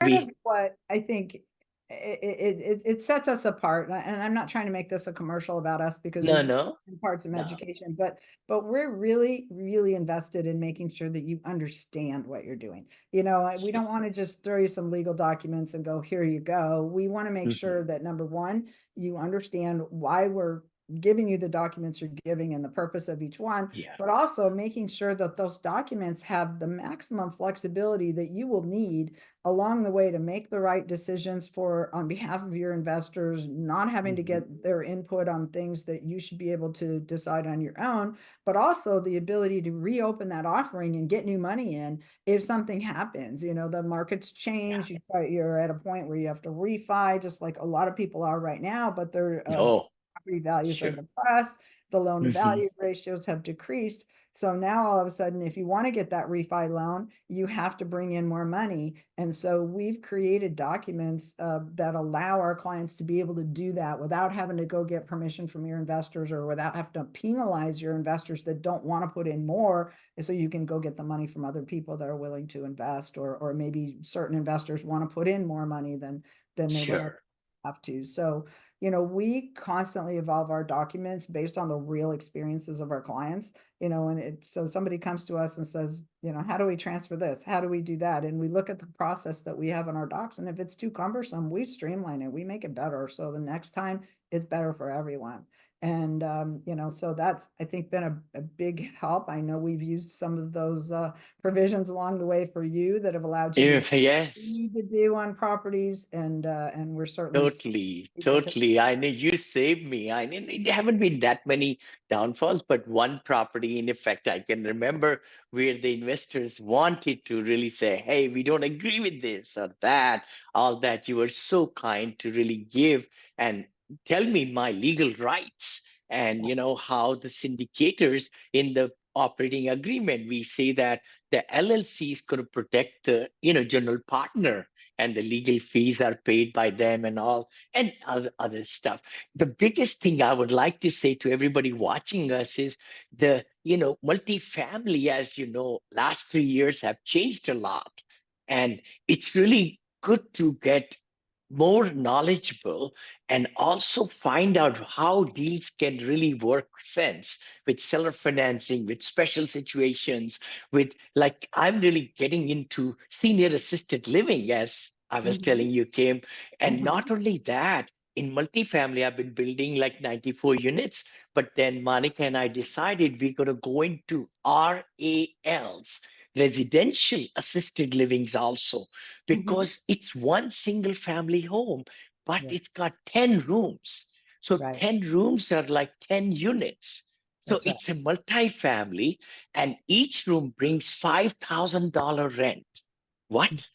part of We what I think it sets us apart, and I'm not trying to make this a commercial about us because we no, do no, parts of no. education, but we're really, really invested in making sure that you understand what you're doing. We don't want to just throw you some legal documents and go, here you go. We want to make Mhm. sure that number one, you understand why we're giving you the documents you're giving and the purpose of each one, Yeah, but also making sure that those documents have the maximum flexibility that you will need along the way to make the right decisions for on behalf of your investors, not having to mhm. get their input on things that you should be able to decide on your own, but also the ability to reopen that offering and get new money in if something happens. The markets Yeah. change, you're at a point where you have to refi, just like a lot of people are right now, but their Oh, property values are sure. depressed, the loan to Mhm. value ratios have decreased. So now all of a sudden, if you want to get that refi loan, you have to bring in more money. And so we've created documents that allow our clients to be able to do that without having to go get permission from your investors or without having to penalize your investors that don't want to put in more. And so you can go get the money from other people that are willing to invest, or maybe certain investors want to put in more money than they would Sure. have to. So we constantly evolve our documents based on the real experiences of our clients, so somebody comes to us and says, how do we transfer this? How do we do that? And we look at the process that we have in our docs. And if it's too cumbersome, we streamline it, we make it better. So the next time it's better for everyone. And, so that's, I think, been a big help. I know we've used some of those provisions along the way for you that have allowed you to do If what you yes. need to do on properties. And we're certainly Totally, able to. totally. I know you saved me. I mean, there haven't been that many downfalls, but one property, in effect, I can remember where the investors wanted to really say, hey, we don't agree with this or that, all that. You were so kind to really give and tell me my legal rights. And how the syndicators in the operating agreement, we say that the LLC is going to protect the general partner, and the legal fees are paid by them and all, and other stuff. The biggest thing I would like to say to everybody watching us is the multifamily, as you know, last 3 years have changed a lot, and it's really good to get more knowledgeable and also find out how deals can really work sense with seller financing, with special situations, with, like, I'm really getting into senior assisted living, as I was Mhm, telling you, Kim. And not mhm, only that, in multifamily, I've been building like 94 units, but then Monica and I decided we're going to go into RALs, residential assisted livings also, mhm. because it's one single family home, but Yeah, it's got 10 rooms. So right. 10 rooms are like 10 units. So That's right. it's a multi-family, and each room brings $5,000 rent. What?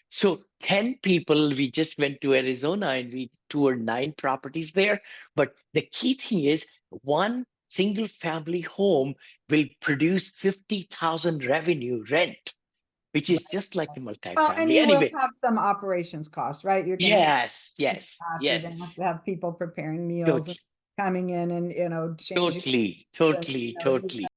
So 10 people, we just went to Arizona and we toured 9 properties there. But the key thing is, one single family home will produce 50,000 revenue rent, which is just like a Well, and multifamily. you will Anyway, have some operations costs, right? You're going to have yes, yes, staff, you're yes. going to have people preparing meals and Totally, coming in and, changing. totally, And, totally, you totally.